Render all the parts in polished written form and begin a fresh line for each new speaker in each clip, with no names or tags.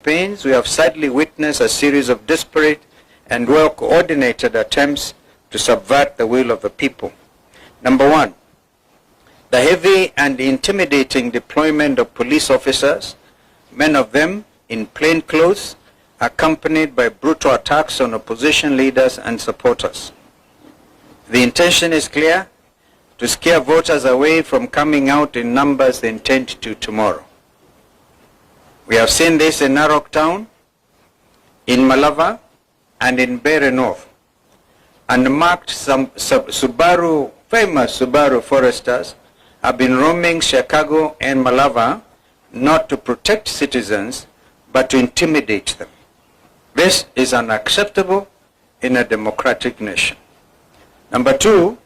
campaigns, we have sadly witnessed a series of disparate and well-coordinated attempts to subvert the will of the people. Number one, the heavy and intimidating deployment of police officers, many of them in plain clothes, accompanied by brutal attacks on opposition leaders and supporters. The intention is clear: to scare voters away from coming out in numbers they intend to tomorrow. We have seen this in Narok Town, in Malava, and in Bere North. Unmarked famous Subaru foresters have been roaming Chicago and Malava not to protect citizens, but to intimidate them. This is unacceptable in a democratic nation. Number two,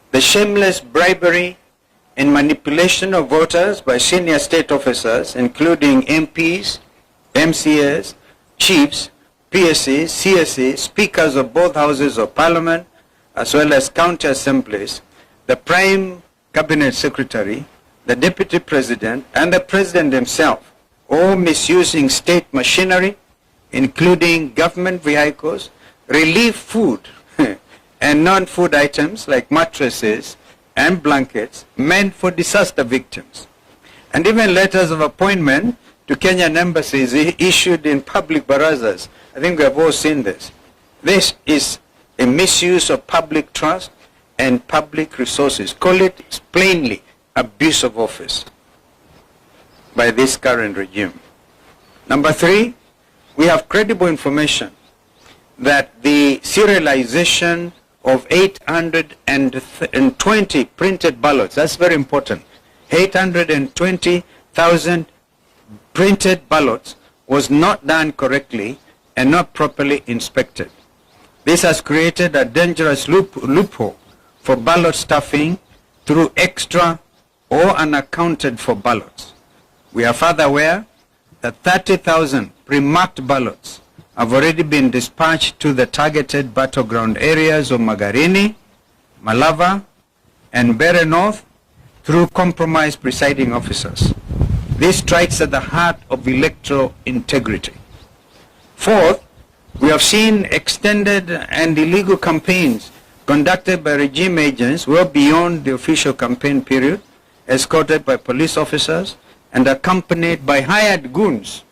the shameless bribery and manipulation of voters by senior state officers, including MPs, MCAs, chiefs, PSCs, CSCs, speakers of both houses of parliament, as well as county assemblies, the prime cabinet secretary, the deputy president, and the president himself, all misusing state machinery, including government vehicles, relief food, and non-food items like mattresses and blankets meant for disaster victims. And even letters of appointment to Kenyan embassies issued in public barazas. I think we have all seen this. This is a misuse of public trust and public resources. Call it plainly abuse of office by this current regime. Number three, we have credible information that the serialization of 820 printed ballots, that's very important, 820,000 printed ballots was not done correctly and not properly inspected. This has created a dangerous loophole for ballot stuffing through extra or unaccounted for ballots. We are further aware that 30,000 pre-marked ballots have already been dispatched to the targeted battleground areas of Magarini, Malava, and Bere North through compromised presiding officers. This strikes at the heart of electoral integrity. Fourth, we have seen extended and illegal campaigns conducted by regime agents well beyond the official campaign period, escorted by police officers and accompanied by hired goons.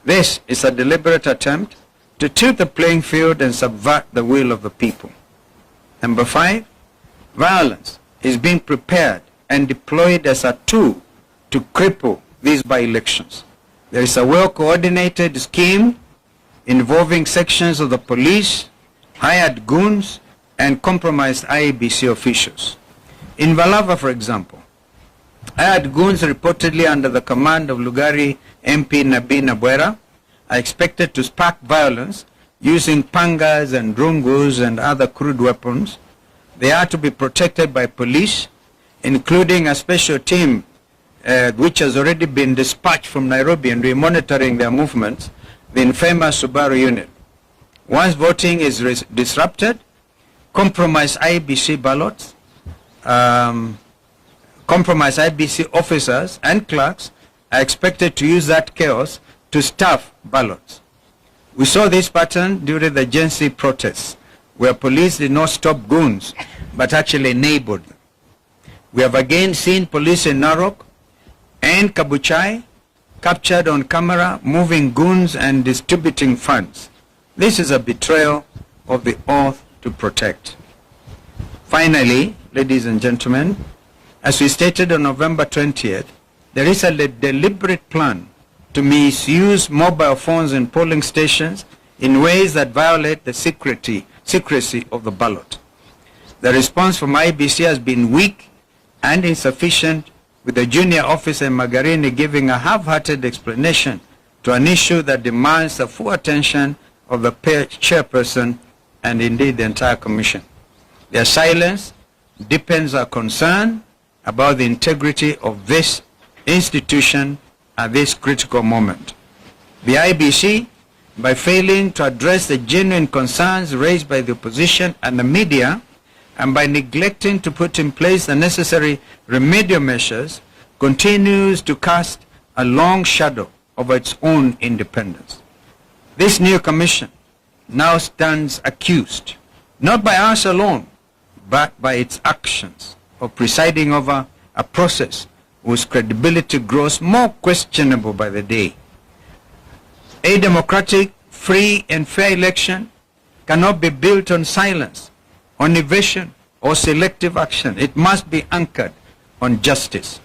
This is a deliberate attempt to tilt the playing field and subvert the will of the people. Number five, violence is being prepared and deployed as a tool to cripple these by-elections. There is a well-coordinated scheme involving sections of the police, hired goons, and compromised IEBC officials. In Valava, for example, hired goons reportedly under the command of Lugari MP Nabi Nabwera are expected to spark violence using pangas and rungus and other crude weapons. They are to be protected by police, including a special team which has already been dispatched from Nairobi and we're monitoring their movements, the infamous Subaru unit. Once voting is disrupted, compromised IBC ballots, compromised IBC officers and clerks are expected to use that chaos to stuff ballots. We saw this pattern during the Gen Z protests, where police did not stop goons, but actually enabled them. We have again seen police in Narok and Kabuchai captured on camera moving goons and distributing funds. This is a betrayal of the oath to protect. Finally, ladies and gentlemen, as we stated on November 20th, there is a deliberate plan to misuse mobile phones in polling stations in ways that violate the secrecy of the ballot. The response from IBC has been weak and insufficient, with the junior officer in Magarini giving a half-hearted explanation to an issue that demands the full attention of the chairperson and indeed the entire commission. Their silence deepens our concern about the integrity of this institution at this critical moment. The IBC, by failing to address the genuine concerns raised by the opposition and the media, and by neglecting to put in place the necessary remedial measures, continues to cast a long shadow of its own independence. This new commission now stands accused, not by us alone, but by its actions of presiding over a process whose credibility grows more questionable by the day. A democratic, free and fair election cannot be built on silence, on evasion or selective action. It must be anchored on justice.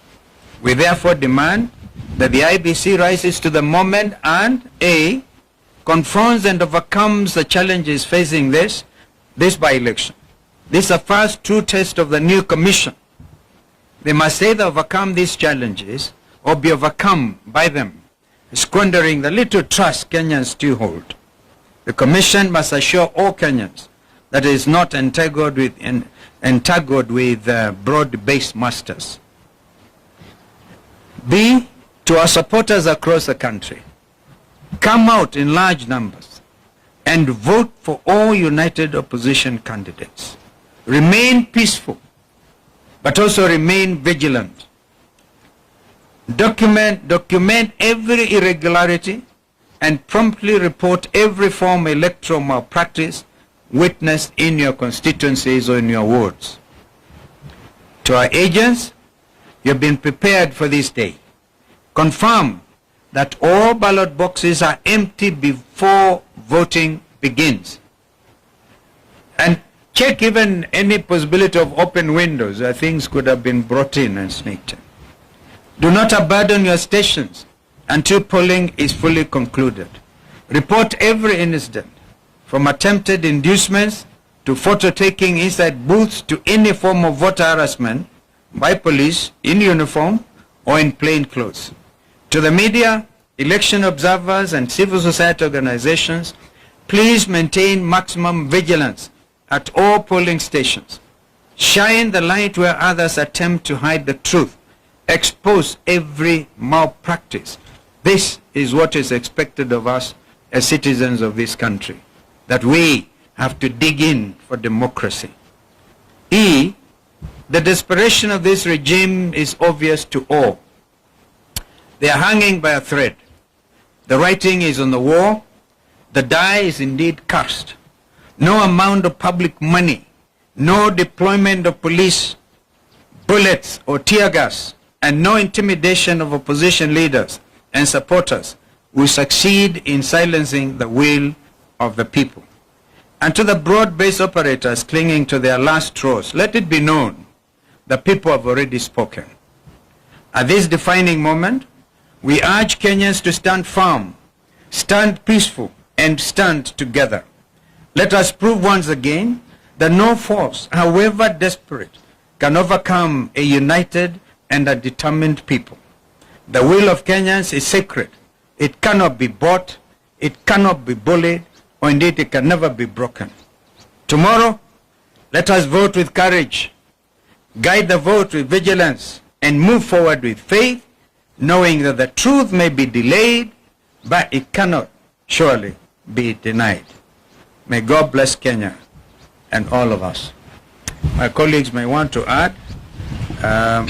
We therefore demand that the IBC rises to the moment and A, confronts and overcomes the challenges facing this by-election. This is the first true test of the new commission. They must either overcome these challenges or be overcome by them, squandering the little trust Kenyans still hold. The commission must assure all Kenyans that it is not entangled with broad-based masters. B, to our supporters across the country, come out in large numbers and vote for all united opposition candidates. Remain peaceful, but also remain vigilant. Document every irregularity and promptly report every form of electoral malpractice witnessed in your constituencies or in your wards. To our agents, you have been prepared for this day. Confirm that all ballot boxes are empty before voting begins. And check even any possibility of open windows where things could have been brought in and sneaked in. Do not abandon your stations until polling is fully concluded. Report every incident, from attempted inducements to photo taking inside booths to any form of voter harassment by police in uniform or in plain clothes. To the media, election observers and civil society organizations, please maintain maximum vigilance at all polling stations. Shine the light where others attempt to hide the truth. Expose every malpractice. This is what is expected of us as citizens of this country, that we have to dig in for democracy. E, the desperation of this regime is obvious to all. They are hanging by a thread. The writing is on the wall. The die is indeed cast. No amount of public money, no deployment of police, bullets or tear gas, and no intimidation of opposition leaders and supporters will succeed in silencing the will of the people. And to the broad-based operators clinging to their last straws, let it be known the people have already spoken. At this defining moment, we urge Kenyans to stand firm, stand peaceful, and stand together. Let us prove once again that no force, however desperate, can overcome a united and a determined people. The will of Kenyans is sacred. It cannot be bought, it cannot be bullied, or indeed it can never be broken. Tomorrow, let us vote with courage, guide the vote with vigilance, and move forward with faith, knowing that the truth may be delayed, but it cannot surely be denied. May God bless Kenya and all of us. My colleagues may want to add,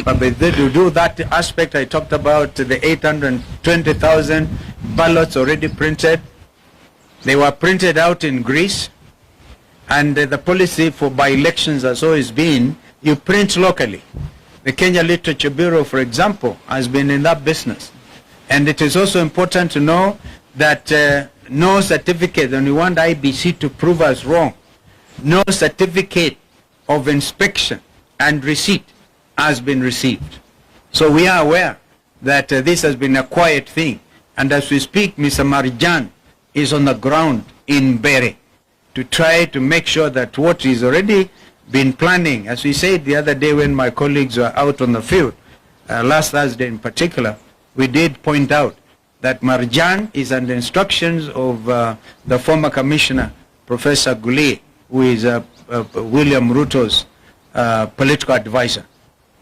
but to do that aspect I talked about, the 820,000 ballots already printed. They were printed out in Greece, and the policy for by-elections has always been, you print locally. The Kenya Literature Bureau, for example, has been in that business. And it is also important to know that no certificate, and we want IBC to prove us wrong, no certificate of inspection and receipt has been received. So we are aware that this has been a quiet thing. And as we speak, Mr. Marijan is on the ground in Bere to try to make sure that what is already been planning, as we said the other day when my colleagues were out on the field, last Thursday in particular, we did point out that Marjan is under instructions of the former commissioner, Professor Gule, who is William Ruto's political advisor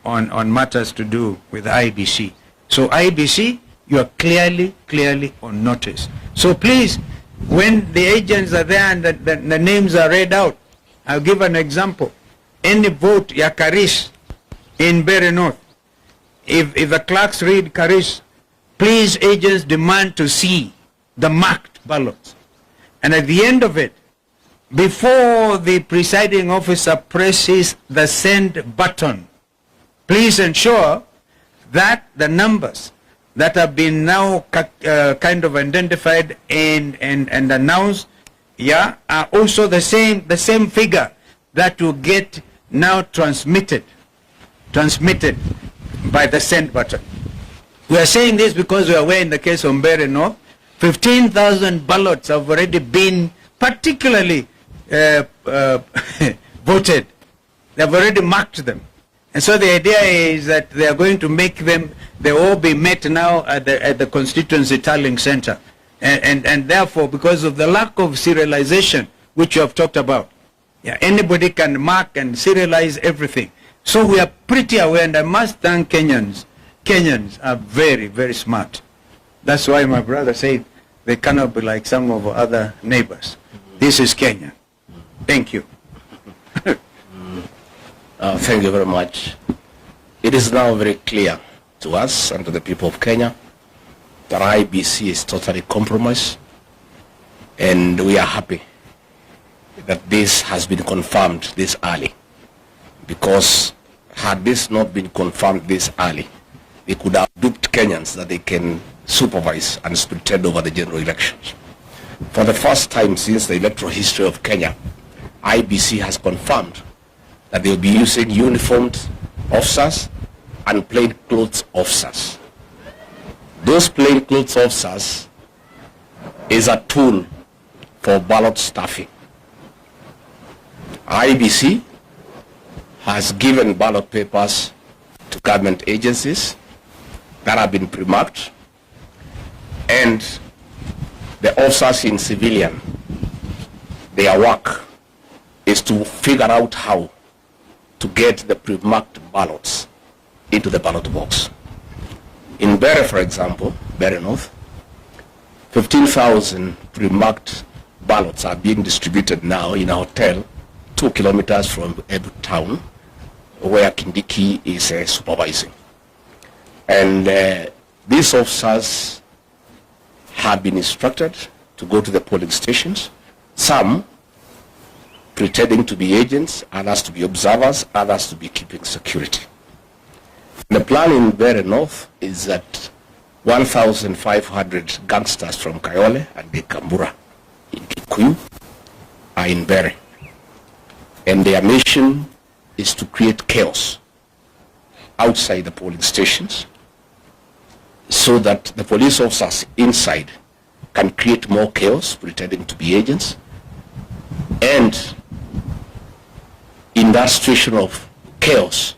on matters to do with IBC. So IBC, you are clearly on notice. So please, when the agents are there and the names are read out, I'll give an example. Any vote, Karish in Bere North, if the clerks read Karish, please agents demand to see the marked ballots. And at the end of it, before the presiding officer presses the send button, please ensure that the numbers that have been now kind of identified and announced, yeah, are also the same figure that will get now transmitted by the send button. We are saying this because we are aware in the case of Mbeere North, 15,000 ballots have already been particularly voted. They have already marked them. And so the idea is that they are going to make them, they all be met now at the constituency tallying center. And therefore, because of the lack of serialization, which you have talked about, yeah, anybody can mark and serialize everything. So we are pretty aware, and I must thank Kenyans. Kenyans are very, very smart. That's why my brother said they cannot be like some of our other neighbors. This is Kenya. Thank you.
Thank you very much. It is now very clear to us and to the people of Kenya that IBC is totally compromised, and we are happy that this has been confirmed this early, because had this not been confirmed this early, they could have duped Kenyans that they can supervise and pretend over the general elections. For the first time since the electoral history of Kenya, IBC has confirmed that they will be using uniformed officers and plainclothes officers. Those plainclothes officers is a tool for ballot stuffing. IBC has given ballot papers to government agencies that have been pre-marked, and the officers in civilian, their work is to figure out how to get the pre-marked ballots into the ballot box. In Mbeere, for example, Mbeere North, 15,000 pre-marked ballots are being distributed now in a hotel 2 kilometers from Ebu town, where Kindiki is supervising. And these officers have been instructed to go to the polling stations, some pretending to be agents, others to be observers, others to be keeping security. The plan in Mbeere North is that 1,500 gangsters from Kayole and Kambura in Kikuyu are in Mbeere. And their mission is to create chaos outside the polling stations, so that the police officers inside can create more chaos, pretending to be agents. And in that situation of chaos,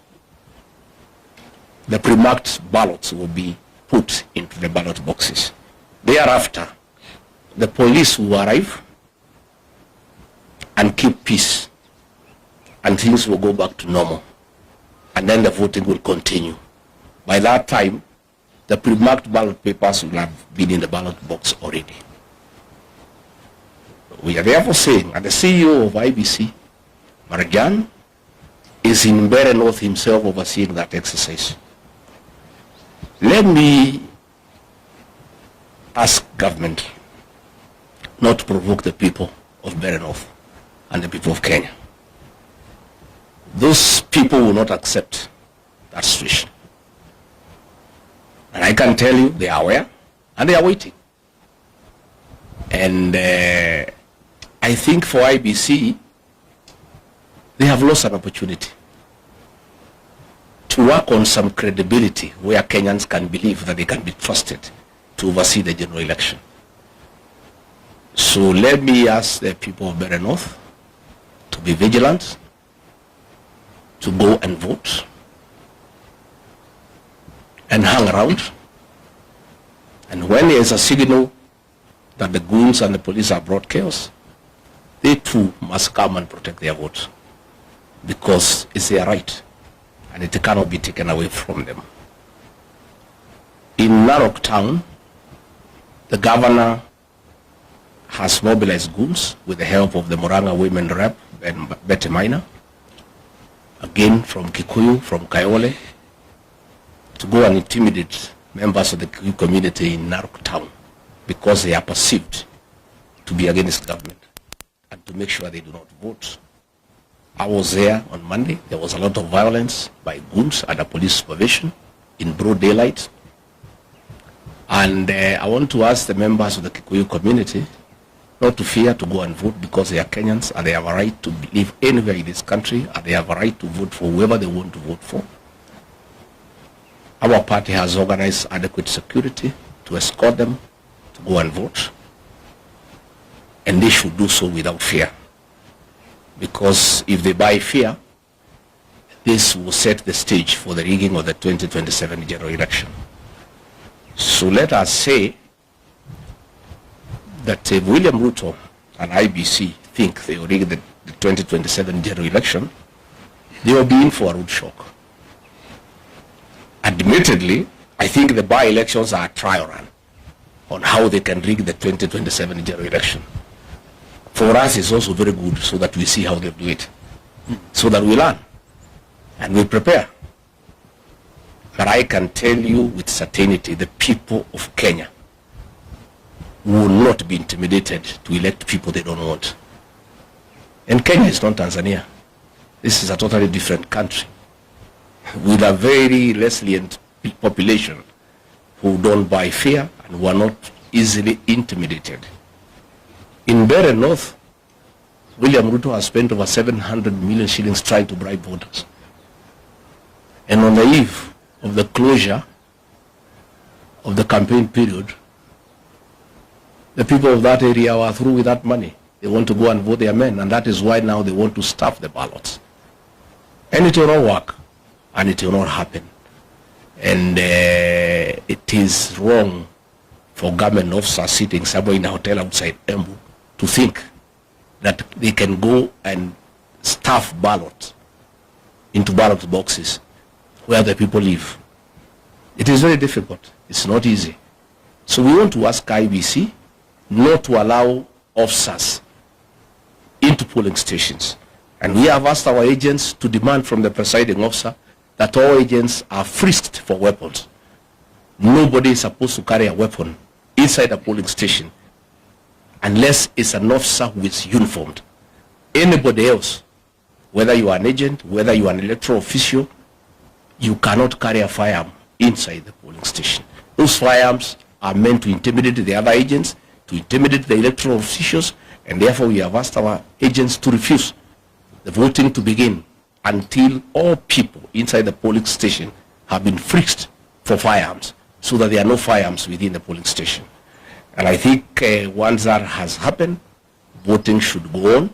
the pre-marked ballots will be put into the ballot boxes. Thereafter, the police will arrive and keep peace, and things will go back to normal. And then the voting will continue. By that time, the pre-marked ballot papers will have been in the ballot box already. We are therefore saying, and the CEO of IBC, Marajan, is in Mbeere North himself overseeing that exercise. Let me ask government not to provoke the people of Mbeere North and the people of Kenya. Those people will not accept that situation. And I can tell you they are aware and they are waiting. And I think for IBC, they have lost an opportunity to work on some credibility where Kenyans can believe that they can be trusted to oversee the general election. So let me ask the people of Mbeere North to be vigilant, to go and vote, and hang around. And when there is a signal that the goons and the police have brought chaos, they too must come and protect their vote, because it's their right and it cannot be taken away from them. In Narok town, the governor has mobilized goons with the help of the Murang'a women rep and Betty Minor, again from Kikuyu, from Kayole, to go and intimidate members of the Kikuyu community in Narok town because they are perceived to be against government and to make sure they do not vote. I was there on Monday. There was a lot of violence by goons under police supervision in broad daylight. And I want to ask the members of the Kikuyu community not to fear to go and vote because they are Kenyans and they have a right to live anywhere in this country and they have a right to vote for whoever they want to vote for. Our party has organized adequate security to escort them to go and vote. And they should do so without fear. Because if they buy fear, this will set the stage for the rigging of the 2027 general election. So let us say that if William Ruto and IBC think they will rig the 2027 general election, they will be in for a rude shock. Admittedly, I think the by-elections are a trial run on how they can rig the 2027 general election. For us, it's also very good so that we see how they do it, so that we learn and we prepare. But I can tell you with certainty, the people of Kenya will not be intimidated to elect people they don't want. And Kenya is not Tanzania. This is a totally different country with a very resilient population who don't buy fear and who are not easily intimidated. In Bere North, William Ruto has spent over 700 million shillings trying to bribe voters. And on the eve of the closure of the campaign period, the people of that area are through with that money. They want to go and vote their men, and that is why now they want to stuff the ballots. And it will not work, and it will not happen. And it is wrong for government officers sitting somewhere in a hotel outside Embu to think that they can go and stuff ballots into ballot boxes where the people live. It is very difficult. It's not easy. So we want to ask IBC not to allow officers into polling stations. And we have asked our agents to demand from the presiding officer that all agents are frisked for weapons. Nobody is supposed to carry a weapon inside a polling station unless it's an officer who is uniformed. Anybody else, whether you are an agent, whether you are an electoral official, you cannot carry a firearm inside the polling station. Those firearms are meant to intimidate the other agents, to intimidate the electoral officials, and therefore we have asked our agents to refuse the voting to begin until all people inside the polling station have been frisked for firearms, so that there are no firearms within the polling station. And I think once that has happened, voting should go on,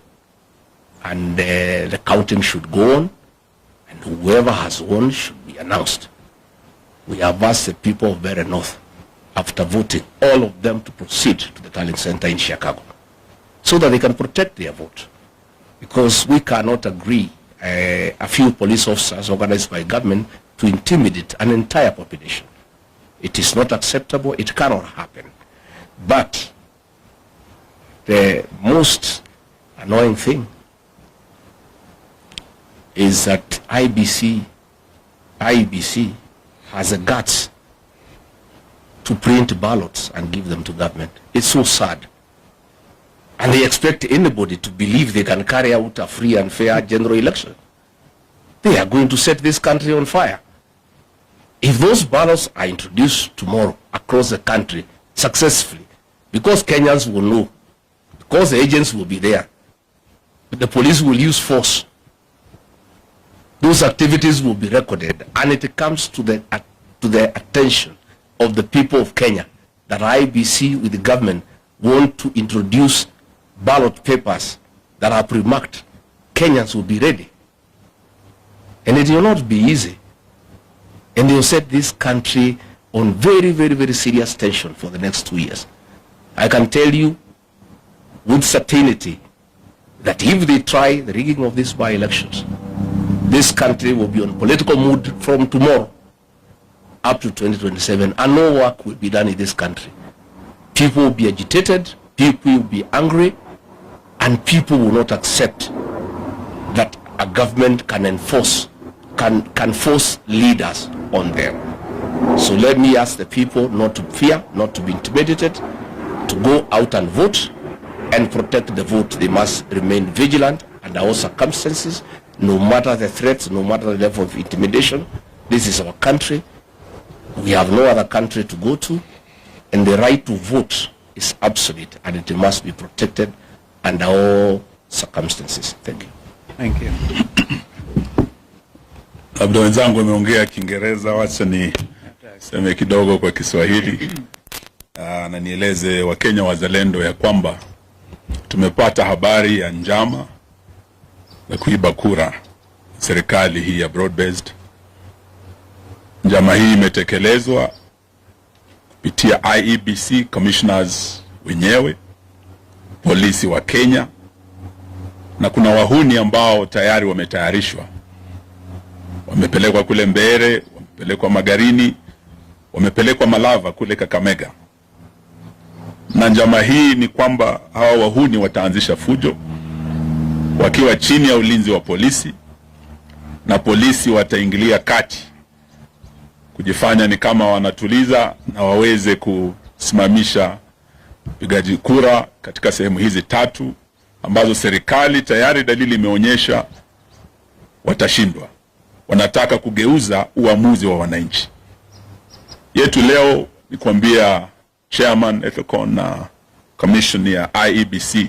and the counting should go on, and whoever has won should be announced. We have asked the people of Bere North, after voting, all of them to proceed to the tallying center in Chicago, so that they can protect their vote. Because we cannot agree a few police officers organized by government to intimidate an entire population. It is not acceptable. It cannot happen. But the most annoying thing is that IBC has a guts to print ballots and give them to government. It's so sad. And they expect anybody to believe they can carry out a free and fair general election. They are going to set this country on fire. If those ballots are introduced tomorrow across the country successfully, because Kenyans will know, because the agents will be there, the police will use force, those activities will be recorded, and it comes to the attention of the people of Kenya that IBC with the government want to introduce ballot papers that are pre-marked, Kenyans will be ready. And it will not be easy. And they will set this country on very, very, very serious tension for the next 2 years. I can tell you with certainty that if they try the rigging of these by-elections, this country will be on political mood from tomorrow up to 2027, and no work will be done in this country. People will be agitated, people will be angry, and people will not accept that a government can force leaders on them. So let me ask the people not to fear, not to be intimidated, to go out and vote and protect the vote. They must remain vigilant under all circumstances, no matter the threats, no matter the level of intimidation. This is our country. We have no other country to go to, and the right to vote is absolute, and it must be protected under all circumstances. Thank you.
Thank you.
Labda wenzangu wameongea Kiingereza, wacha ni seme kidogo kwa Kiswahili. Na nieleze Wakenya wazalendo ya kwamba tumepata habari ya njama ya kuiba kura serikali hii ya broad based. Njama hii imetekelezwa kupitia IEBC commissioners wenyewe, polisi wa Kenya, na kuna wahuni ambao tayari wametayarishwa. Wamepelekwa kule Mbere, wamepelekwa Magarini, wamepelekwa Malava kule Kakamega. Na njama hii ni kwamba hawa wahuni wataanzisha fujo wakiwa chini ya ulinzi wa polisi, na polisi wataingilia kati kujifanya ni kama wanatuliza na waweze kusimamisha upigaji kura katika sehemu hizi tatu ambazo serikali tayari dalili imeonyesha watashindwa. Wanataka kugeuza uamuzi wa wananchi. Yetu leo ni kuambia Chairman Ethicon na Commission ya IEBC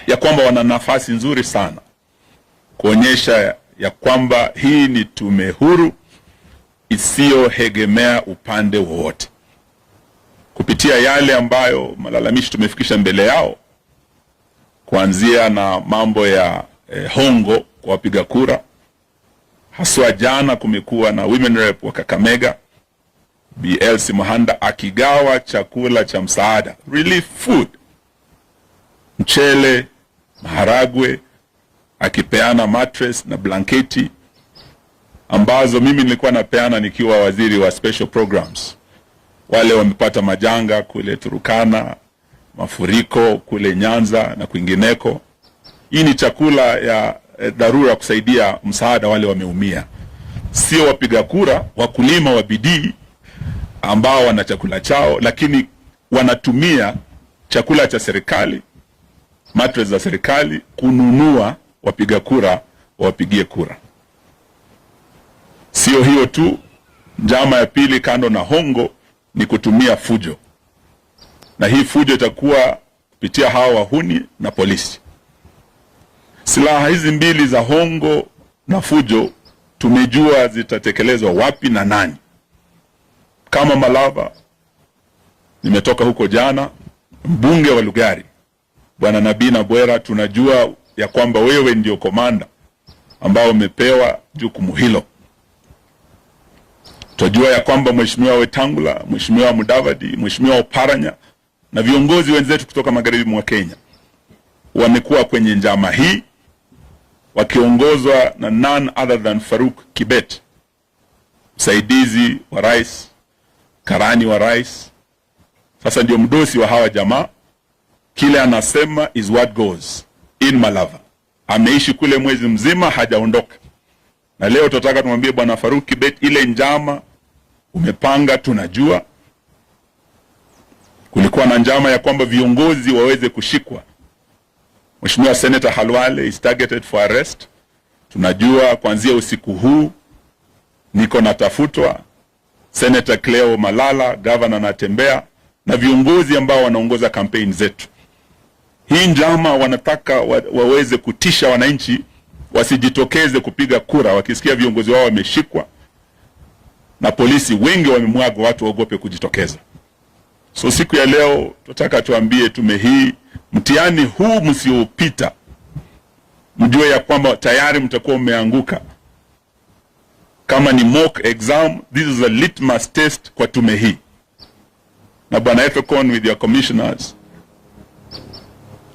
ya kwamba wana nafasi nzuri sana kuonyesha ya kwamba hii ni tume huru isiyoegemea upande wowote. Kupitia yale ambayo malalamishi tumefikisha mbele yao, kuanzia na mambo ya hongo kwa wapiga kura. Haswa jana kumekuwa na women rep wa Kakamega, BLC Mahanda, akigawa chakula cha msaada, relief food, mchele, maharagwe, akipeana mattress na blanketi ambazo mimi nilikuwa napeana nikiwa waziri wa special programs. Wale wamepata majanga kule Turukana, mafuriko kule Nyanza na kwingineko. Hii ni chakula ya dharura kusaidia msaada wale wameumia. Sio wapiga kura, wakulima wa bidii ambao wana chakula chao, lakini wanatumia chakula cha serikali, mattress za serikali, kununua wapiga kura wapigie kura. Sio hiyo tu, njama ya pili kando na hongo ni kutumia fujo. Na hii fujo itakuwa kupitia hawa wahuni na polisi. Silaha hizi mbili za hongo na fujo tumejua zitatekelezwa wapi na nani. Kama Malava, nimetoka huko jana, mbunge wa Lugari Bwana Nabina Bwera, tunajua ya kwamba wewe ndio komanda ambao umepewa jukumu hilo. Tunajua ya kwamba Mheshimiwa Wetangula, Mheshimiwa Mudavadi, Mheshimiwa Oparanya na viongozi wenzetu kutoka magharibi mwa Kenya wamekuwa kwenye njama hii wakiongozwa na none other than Faruk Kibet, msaidizi wa rais, karani wa rais. Sasa ndio mdosi wa hawa jamaa. Kile anasema is what goes in Malava. Ameishi kule mwezi mzima, hajaondoka. Na leo tutataka tumwambie Bwana Faruk Kibet, ile njama umepanga tunajua. Kulikuwa na njama ya kwamba viongozi waweze kushikwa. Mheshimiwa Senator Halwale is targeted for arrest. Tunajua kuanzia usiku huu niko natafutwa. Senator Cleo Malala, Governor Natembeya na viongozi ambao wanaongoza kampeni zetu. Hii njama wanataka waweze kutisha wananchi wasijitokeze kupiga kura wakisikia viongozi wao wameshikwa, na polisi wengi wamemwaga watu waogope kujitokeza. So siku ya leo tunataka tuambie tume hii, mtihani huu msiopita, mjue ya kwamba tayari mtakuwa umeanguka. Kama ni mock exam, this is a litmus test kwa tume hii. Na Bwana Ethicon with your commissioners,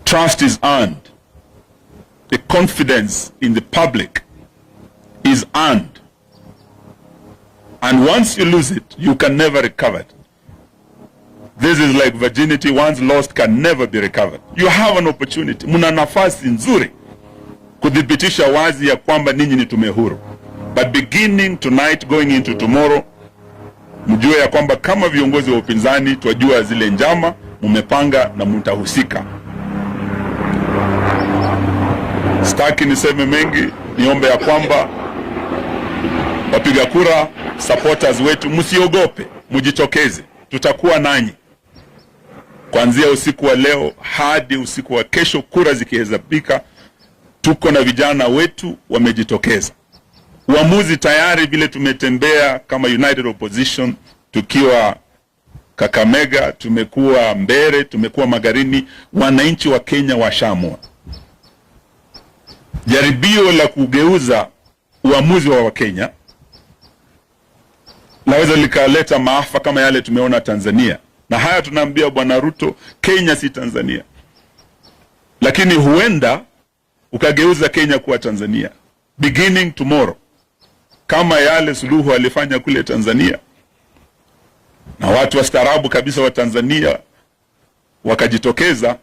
trust is earned. The confidence in the public is earned. And once you lose it, you can never recover it. This is like virginity, once lost can never be recovered. You have an opportunity. Muna nafasi nzuri kudhibitisha wazi ya kwamba ninyi ni tume huru. But beginning tonight, going into tomorrow, mjue ya kwamba kama viongozi wa upinzani twajua zile njama mumepanga na mtahusika. Sitaki niseme mengi, niombe ya kwamba wapiga kura, supporters wetu, msiogope, mjitokeze. Tutakuwa nanyi kuanzia usiku wa leo hadi usiku wa kesho, kura zikihesabika. Tuko na vijana wetu wamejitokeza. Uamuzi tayari vile tumetembea kama United Opposition, tukiwa Kakamega, tumekuwa Mbere, tumekuwa Magarini, wananchi wa Kenya washamua. Jaribio la kugeuza uamuzi wa Wakenya laweza likaleta maafa kama yale tumeona Tanzania. Na haya tunaambia Bwana Ruto, Kenya si Tanzania. Lakini huenda ukageuza Kenya kuwa Tanzania beginning tomorrow, kama yale Suluhu alifanya kule Tanzania, na watu wastaarabu kabisa wa Tanzania wakajitokeza.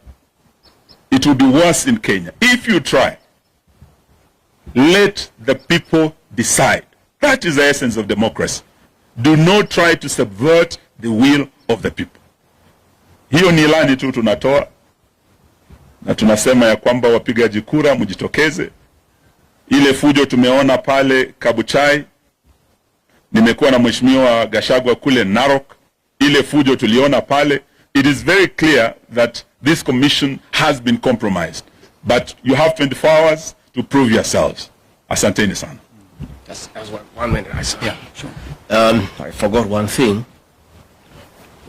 It will be worse in Kenya if you try. Let the people decide. That is the essence of democracy. Do not try to subvert the will of the people. Hiyo ni ilani tu tunatoa, na tunasema ya kwamba wapigaji kura mjitokeze. Ile fujo tumeona pale Kabuchai, nimekuwa na Mheshimiwa Gachagua kule Narok, ile fujo tuliona pale. It is very clear that this commission has been compromised, but you have 24 hours to prove yourselves. Asanteni sana.
That's 1 minute.
Yeah, sure.
I forgot one thing.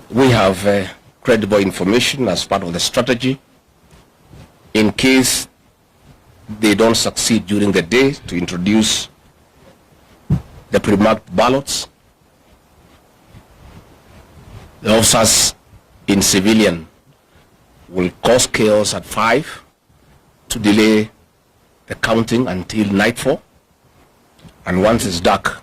We have credible information as part of the strategy in case they don't succeed during the day to introduce the pre-marked ballots. The officers in civilian will cause chaos at 5 to delay the counting until nightfall. And once it's dark,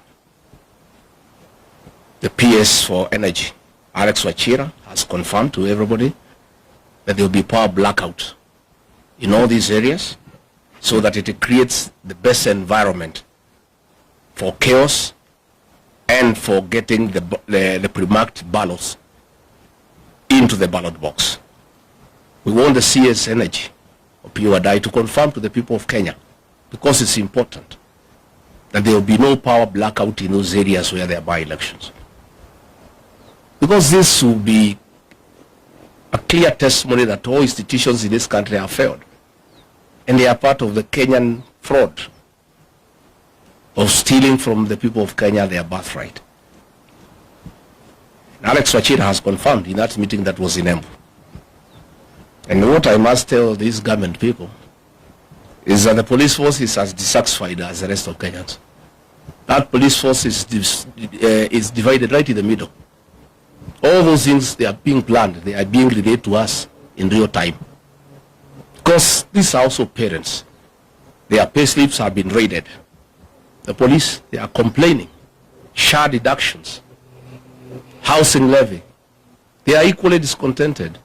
the PS for Energy, Alex Wachira, has confirmed to everybody that there will be power blackout in all these areas, so that it creates the best environment for chaos and for getting the pre-marked ballots into the ballot box. We want the CS Energy or PUADI to confirm to the people of Kenya, because it's important, that there will be no power blackout in those areas where there are by-elections. Because this will be a clear testimony that all institutions in this country have failed. And they are part of the Kenyan fraud of stealing from the people of Kenya their birthright. And Alex Wachira has confirmed in that meeting that was in Embu. And what I must tell these government people is that the police force is as dissatisfied as the rest of Kenyans. That police force is divided right in the middle. All those things, they are being planned, they are being relayed to us in real time. Because these are also parents. Their pay slips have been raided. The police, they are complaining. Share deductions, housing levy. They are equally discontented.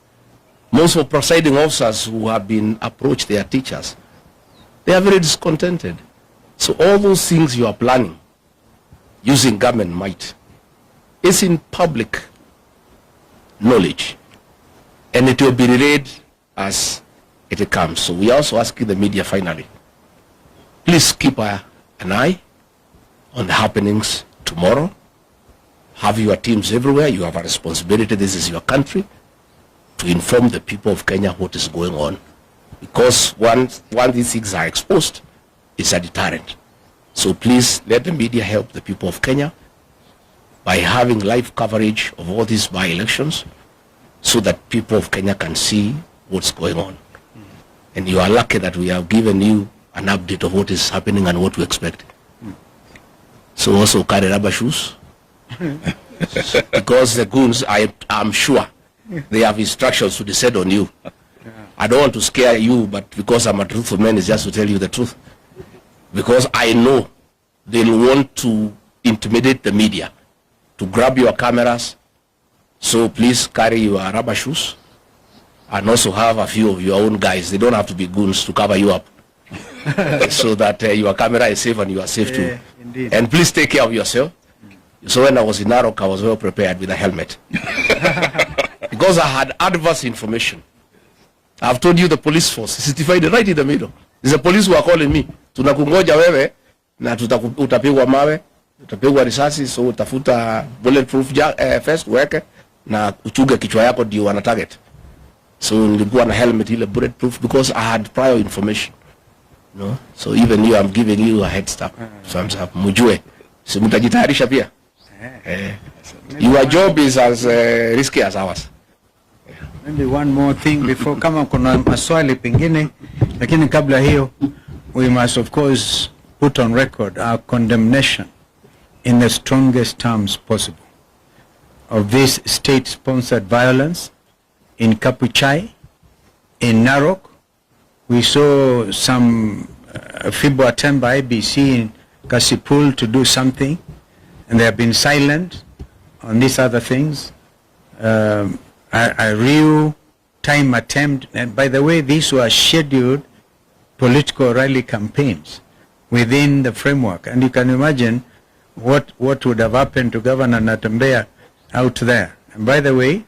Most of presiding officers who have been approached, they are teachers. They are very discontented. So all those things you are planning using government might is in public knowledge, and it will be relayed as it comes. So we are also asking the media, finally, please keep an eye on the happenings tomorrow. Have your teams everywhere. You have a responsibility. This is your country, to inform the people of Kenya what is going on, because once these things are exposed, it's a deterrent. So please let the media help the people of Kenya by having live coverage of all these by-elections, so that people of Kenya can see what's going on. And you are lucky that we have given you an update of what is happening and what we expect. So also carry rubber shoes, because the goons, I'm sure, they have instructions to descend on you. I don't want to scare you, but because I'm a truthful man, it's just to tell you the truth. Because I know they'll want to intimidate the media, to grab your cameras. So please carry your rubber shoes, and also have a few of your own guys. They don't have to be goons to cover you up. So that your camera is safe and you are safe too.
Indeed.
And please take care of yourself. So when I was in Narok, I was well prepared with a helmet. Because I had adverse information. I've told you the police force is divided right in the middle. There's a police who are calling me. Tunakungoja wewe na utapigwa mawe, utapigwa risasi, so utafuta bulletproof vest weke na uchuge kichwa yako ndio wana target. So nilikuwa na helmet ile bulletproof because I had prior information. No? So even you, I'm giving you a head start. So I'm saying mujue. So mtajitayarisha pia. Your job is as risky as ours.
Maybe one more thing before kama kuna maswali pengine, lakini kabla hiyo, we must of course put on record our condemnation in the strongest terms possible of this state-sponsored violence in Kapuchai, in Narok. We saw some feeble attempt by IBC in Kasipul to do something, and they have been silent on these other things. A real time attempt, and by the way, these were scheduled political rally campaigns within the framework, and you can imagine what would have happened to Governor Natembeya out there. And by the way,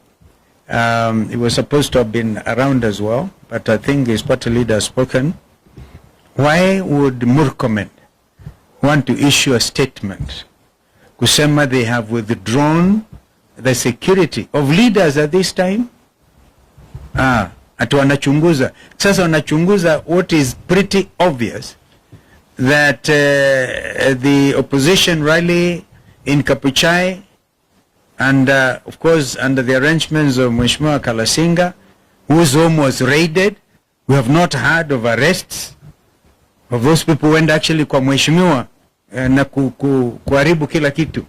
he was supposed to have been around as well, but I think his party leader has spoken. Why would Murkomen want to issue a statement kusema they have withdrawn the security of leaders at this time? Ati wanachunguza. Sasa wanachunguza what is pretty obvious, that the opposition rally in Kapuchai, and of course under the arrangements of Mheshimiwa Kalasinga, whose home was raided. We have not heard of arrests of those people who went actually kwa Mheshimiwa na kuharibu kila kitu.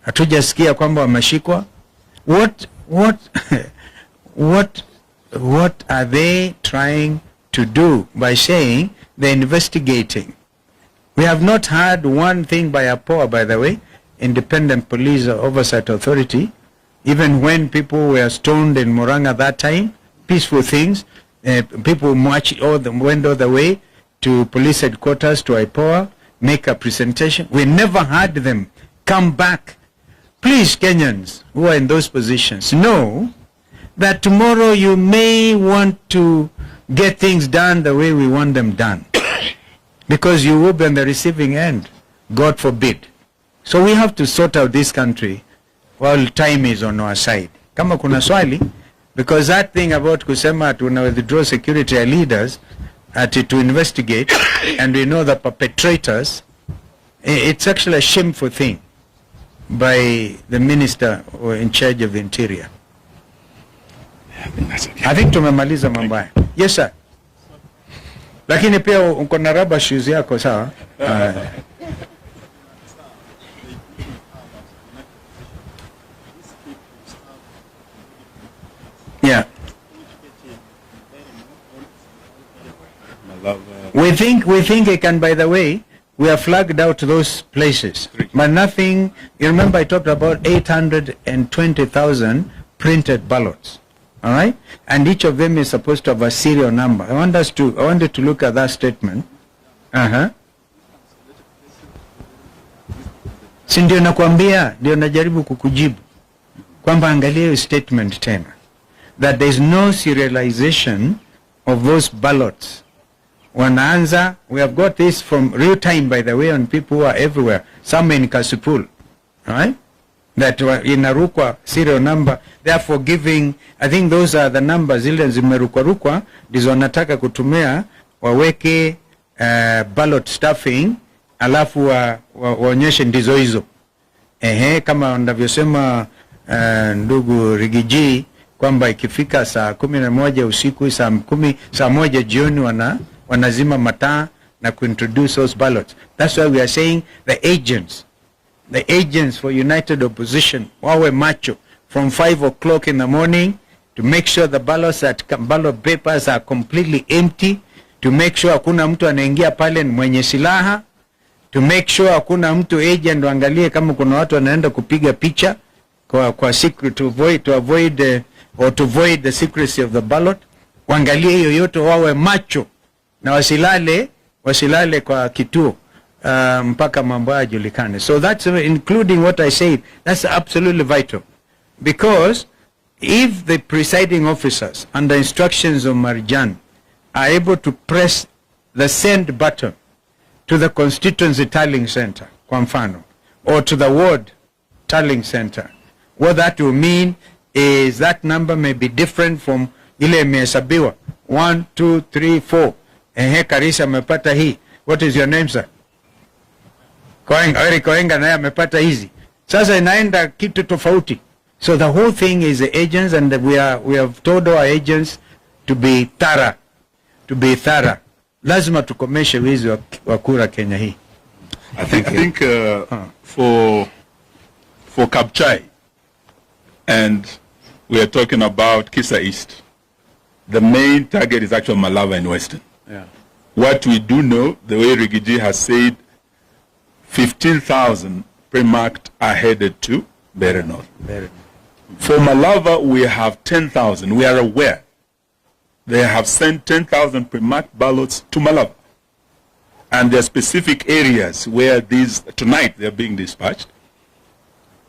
Hatujasikia kwamba wameshikwa. What are they trying to do by saying they're investigating? We have not heard one thing by APOA, by the way, Independent Police Oversight Authority. Even when people were stoned in Murang'a that time, peaceful things, people went all the way to police headquarters, to IPOA, make a presentation. We never heard them come back. Please, Kenyans who are in those positions, know that tomorrow you may want to get things done the way we want them done. Because you will be on the receiving end, God forbid. So we have to sort out this country while time is on our side. Kama kuna swali, because that thing about kusema tuna withdraw security leaders to investigate, and we know the perpetrators, it's actually a shameful thing by the minister in charge of the interior. I think tumemaliza mambo haya. Yes sir. Lakini pia uko na rubber shoes yako sawa? Yeah. We think it can, by the way, we have flagged out those places, but nothing. You remember I talked about 820,000 printed ballots, all right? And each of them is supposed to have a serial number. I wanted to look at that statement. Si ndio nakwambia, ndio najaribu kukujibu kwamba angalia hiyo statement tena, that there is no serialization of those ballots. Wanaanza, we have got this from real time, by the way, on people who are everywhere, some in Kasipul, right? That inarukwa serial number, therefore giving, I think those are the numbers, zile zimerukwa, ndizo wanataka kutumia, waweke ballot stuffing, alafu waonyeshe ndizo hizo. Kama wanavyosema ndugu Rigiji, kwamba ikifika saa 11 usiku, saa 1 jioni wanazima mataa na kuintroduce those ballots. That's why we are saying the agents for United Opposition wawe macho from 5 o'clock in the morning to make sure the ballot papers are completely empty, to make sure hakuna mtu anaingia pale mwenye silaha, to make sure hakuna mtu agent waangalie kama kuna watu wanaenda kupiga picha kwa secret, to avoid the secrecy of the ballot. Waangalie hiyo yote, wawe macho na wasilale kwa kituo. mpaka mambo yajulikane. So that's including what I said. That's absolutely vital, because if the presiding officers under instructions of Marjan are able to press the send button to the constituency tallying center, kwa mfano, or to the ward tallying center, what that will mean is that number may be different from ile imehesabiwa 1 2 3 4. Ehe, Karisa amepata hii. What is your name, sir? Koenga naye amepata hizi. Sasa inaenda kitu tofauti. So the whole thing is the agents, and we have told our agents to be thorough. To be thorough. Lazima tukomeshe wizi wa kura Kenya hii.
I think for Kapchai, and we are talking about Kisa East, the main target is actually Malava and Western.
Yeah.
What we do know, the way Rigiji has said, 15,000 pre-marked are headed to Bere North. For Malava, we have 10,000. We are aware they have sent 10,000 pre-marked ballots to Malava. And there are specific areas where tonight they are being dispatched.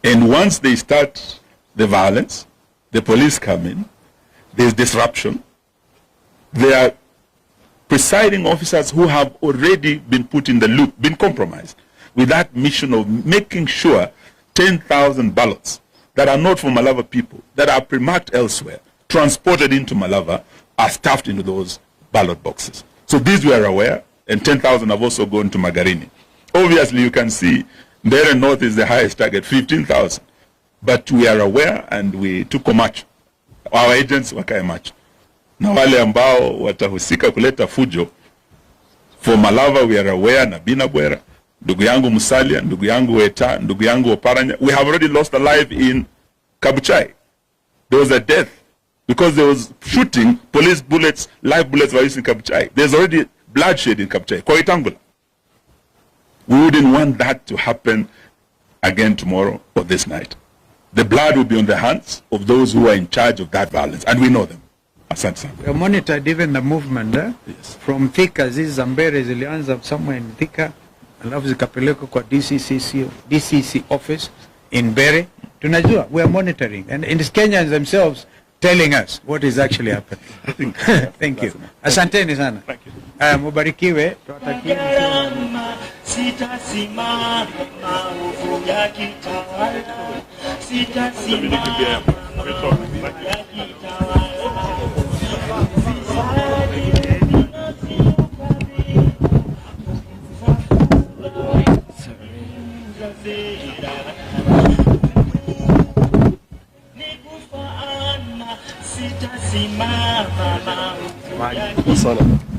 And once they start the violence, the police come in, there's disruption. There are presiding officers who have already been put in the loop, been compromised with that mission of making sure 10,000 ballots that are not for Malava people, that are pre-marked elsewhere, transported into Malava, are stuffed into those ballot boxes. So these we are aware, and 10,000 have also gone to Magarini. Obviously, you can see Bere North is the highest target, 15,000. But we are aware, and we took a march. Our agents wakae march. Na wale ambao watahusika kuleta fujo, for Malava we are aware, na Binabwera, ndugu yangu Musalia, ndugu yangu Weta, ndugu yangu Oparanya, we have already lost a life in Kabuchai. There was a death because there was shooting, police bullets, live bullets were used in Kabuchai. There's already bloodshed in Kabuchai, Koitangula. We wouldn't want that to happen again tomorrow or this night. The blood will be on the hands of those who are in charge of that violence, and we know them. Asante sana.
We monitored even the movement
Yes.
from Thika. Hizi Zambere zilianza somewhere in Thika, alafu zikapelekwa kwa DCC office in Bere. Tunajua, we are monitoring, and it is Kenyans themselves telling us what is actually happening. Thank you. Asanteni sana.
Thank you.
Mubarikiwe.
Sitasimama maovu ya kitawala, sitasimama maovu ya kitawala. Sitasimama maovu ya kitawala.